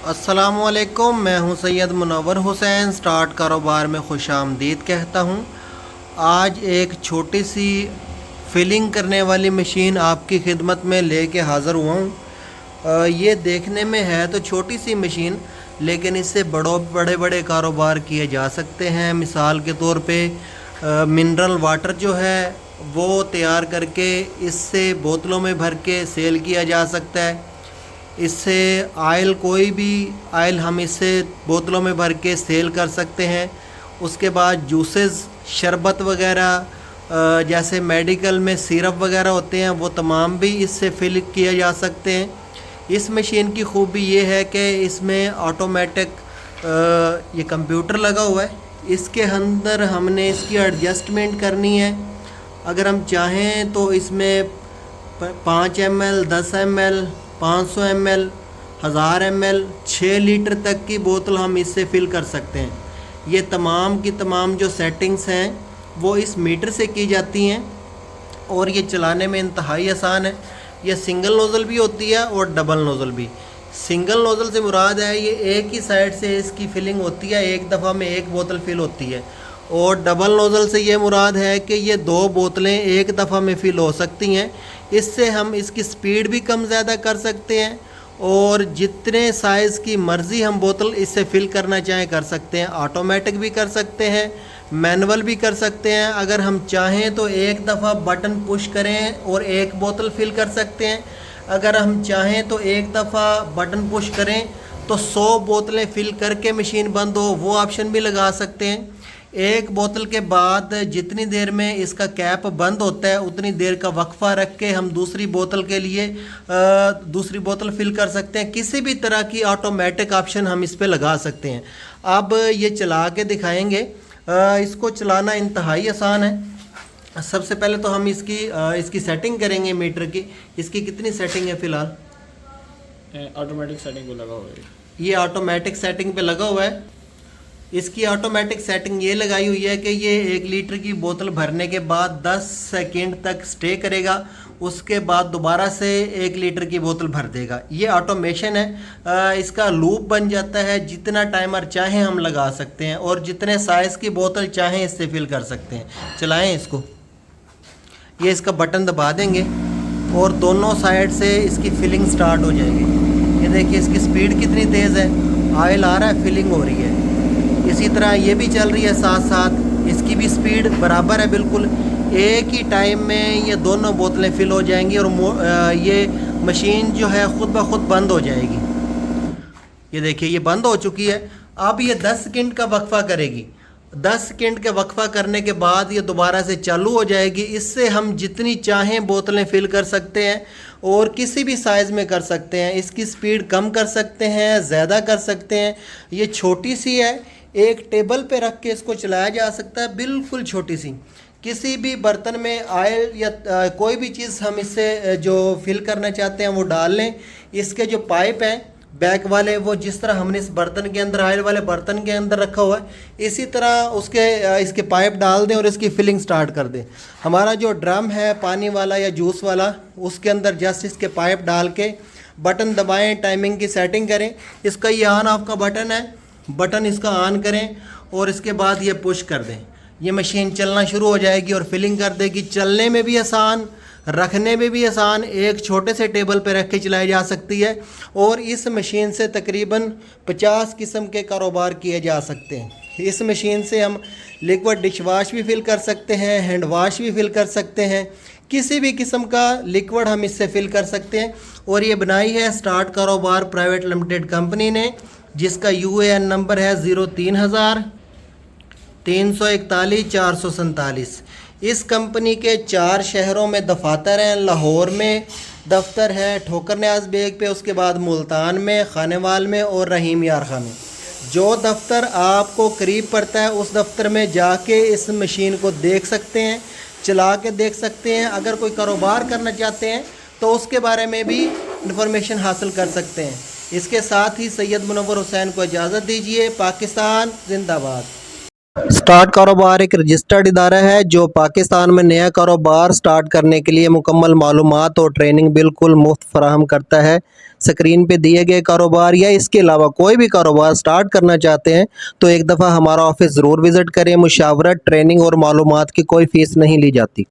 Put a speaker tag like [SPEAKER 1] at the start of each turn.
[SPEAKER 1] अस्सलामुअलैकुम, मैं हूं सैयद मुनव्वर हुसैन। स्टार्ट कारोबार में खुश आमदीद कहता हूं। आज एक छोटी सी फिलिंग करने वाली मशीन आपकी खिदमत में लेके हाज़िर हुआ हूं। ये देखने में है तो छोटी सी मशीन, लेकिन इससे बड़े बड़े कारोबार किए जा सकते हैं। मिसाल के तौर पे मिनरल वाटर जो है वो तैयार करके इससे बोतलों में भर के सेल किया जा सकता है। इससे आयल, कोई भी आयल हम इससे बोतलों में भर के सेल कर सकते हैं। उसके बाद जूसेस, शरबत वगैरह, जैसे मेडिकल में सिरप वगैरह होते हैं, वो तमाम भी इससे फिल किए जा सकते हैं। इस मशीन की खूबी ये है कि इसमें ऑटोमेटिक ये कंप्यूटर लगा हुआ है। इसके अंदर हमने इसकी एडजस्टमेंट करनी है। अगर हम चाहें तो इसमें 5 ml, 10 ml, 500 ml, 1000 ml, 6 litre तक की बोतल हम इससे फिल कर सकते हैं। ये तमाम की तमाम जो सेटिंग्स हैं वो इस मीटर से की जाती हैं और ये चलाने में इंतहाई आसान है। ये सिंगल नोज़ल भी होती है और डबल नोज़ल भी। सिंगल नोज़ल से मुराद है ये एक ही साइड से इसकी फिलिंग होती है, एक दफ़ा में एक बोतल फिल होती है। और डबल नोज़ल से ये मुराद है कि ये 2 बोतलें एक दफ़ा में फिल हो सकती हैं। इससे हम इसकी स्पीड भी कम ज़्यादा कर सकते हैं और जितने साइज़ की मर्ज़ी हम बोतल इससे फिल करना चाहें कर सकते हैं। ऑटोमेटिक भी कर सकते हैं, मैनुअल भी कर सकते हैं। अगर हम चाहें तो एक दफ़ा बटन पुश करें और एक बोतल फिल कर सकते हैं। अगर हम चाहें तो एक दफ़ा बटन पुश करें तो 100 बोतलें फिल करके मशीन बंद हो, वो ऑप्शन भी लगा सकते हैं। एक बोतल के बाद जितनी देर में इसका कैप बंद होता है उतनी देर का वक्फा रख के हम दूसरी बोतल के लिए दूसरी बोतल फिल कर सकते हैं। किसी भी तरह की ऑटोमेटिक ऑप्शन हम इस पे लगा सकते हैं। अब ये चला के दिखाएंगे। इसको चलाना इंतहाई आसान है। सबसे पहले तो हम इसकी सेटिंग करेंगे मीटर की। इसकी कितनी सेटिंग है फ़िलहाल?
[SPEAKER 2] ऑटोमेटिक सेटिंग पे लगा हुआ है।
[SPEAKER 1] ये ऑटोमेटिक सेटिंग पे लगा हुआ है। इसकी ऑटोमेटिक सेटिंग ये लगाई हुई है कि ये 1 लीटर की बोतल भरने के बाद 10 सेकंड तक स्टे करेगा, उसके बाद दोबारा से 1 लीटर की बोतल भर देगा। ये ऑटोमेशन है। इसका लूप बन जाता है। जितना टाइमर चाहें हम लगा सकते हैं और जितने साइज़ की बोतल चाहें इससे फिल कर सकते हैं। चलाएं इसको। ये इसका बटन दबा देंगे और दोनों साइड से इसकी फिलिंग स्टार्ट हो जाएगी। ये देखिए इसकी स्पीड कितनी तेज़ है। ऑयल आ रहा है, फिलिंग हो रही है। इसी तरह ये भी चल रही है, साथ साथ इसकी भी स्पीड बराबर है बिल्कुल। एक ही टाइम में ये दोनों बोतलें फिल हो जाएंगी और ये मशीन जो है ख़ुद ब खुद बंद हो जाएगी। ये देखिए ये बंद हो चुकी है। अब ये 10 सेकंड का वक्फा करेगी। 10 सेकंड के वक्फा करने के बाद ये दोबारा से चालू हो जाएगी। इससे हम जितनी चाहें बोतलें फिल कर सकते हैं और किसी भी साइज़ में कर सकते हैं। इसकी स्पीड कम कर सकते हैं, ज़्यादा कर सकते हैं। ये छोटी सी है, एक टेबल पे रख के इसको चलाया जा सकता है, बिल्कुल छोटी सी। किसी भी बर्तन में ऑयल या कोई भी चीज़ हम इससे जो फिल करना चाहते हैं वो डाल लें। इसके जो पाइप हैं बैक वाले, वो जिस तरह हमने इस बर्तन के अंदर, ऑयल वाले बर्तन के अंदर रखा हुआ है, इसी तरह इसके पाइप डाल दें और इसकी फिलिंग स्टार्ट कर दें। हमारा जो ड्रम है पानी वाला या जूस वाला, उसके अंदर जस्ट इसके पाइप डाल के बटन दबाएँ, टाइमिंग की सेटिंग करें। इसका ये ऑन ऑफ का बटन है, बटन इसका ऑन करें और इसके बाद ये पुश कर दें। ये मशीन चलना शुरू हो जाएगी और फिलिंग कर देगी। चलने में भी आसान, रखने में भी आसान, एक छोटे से टेबल पे रख के चलाई जा सकती है। और इस मशीन से तकरीबन 50 किस्म के कारोबार किए जा सकते हैं। इस मशीन से हम लिक्विड डिश वाश भी फिल कर सकते हैं, हैंड वाश भी फिल कर सकते हैं। किसी भी किस्म का लिक्विड हम इससे फिल कर सकते हैं। और ये बनाई है स्टार्ट कारोबार प्राइवेट लिमिटेड कंपनी ने, जिसका UAN नंबर है 03,000 341 447। इस कंपनी के 4 शहरों में दफातर हैं। लाहौर में दफ्तर है, ठोकर न्याज बेग पे, उसके बाद मुल्तान में, खानेवाल में और रहीम यार खां में। जो दफ्तर आपको करीब पड़ता है उस दफ्तर में जाके इस मशीन को देख सकते हैं, चला के देख सकते हैं। अगर कोई कारोबार करना चाहते हैं तो उसके बारे में भी इंफॉर्मेशन हासिल कर सकते हैं। इसके साथ ही सैयद मुनव्वर हुसैन को इजाज़त दीजिए। पाकिस्तान जिंदाबाद। स्टार्ट कारोबार एक रजिस्टर्ड इदारा है जो पाकिस्तान में नया कारोबार स्टार्ट करने के लिए मुकम्मल मालूमात और ट्रेनिंग बिल्कुल मुफ्त फराहम करता है। स्क्रीन पे दिए गए कारोबार या इसके अलावा कोई भी कारोबार स्टार्ट करना चाहते हैं तो एक दफ़ा हमारा ऑफिस ज़रूर विज़िट करें। मुशावरत, ट्रेनिंग और मालूमात की कोई फ़ीस नहीं ली जाती।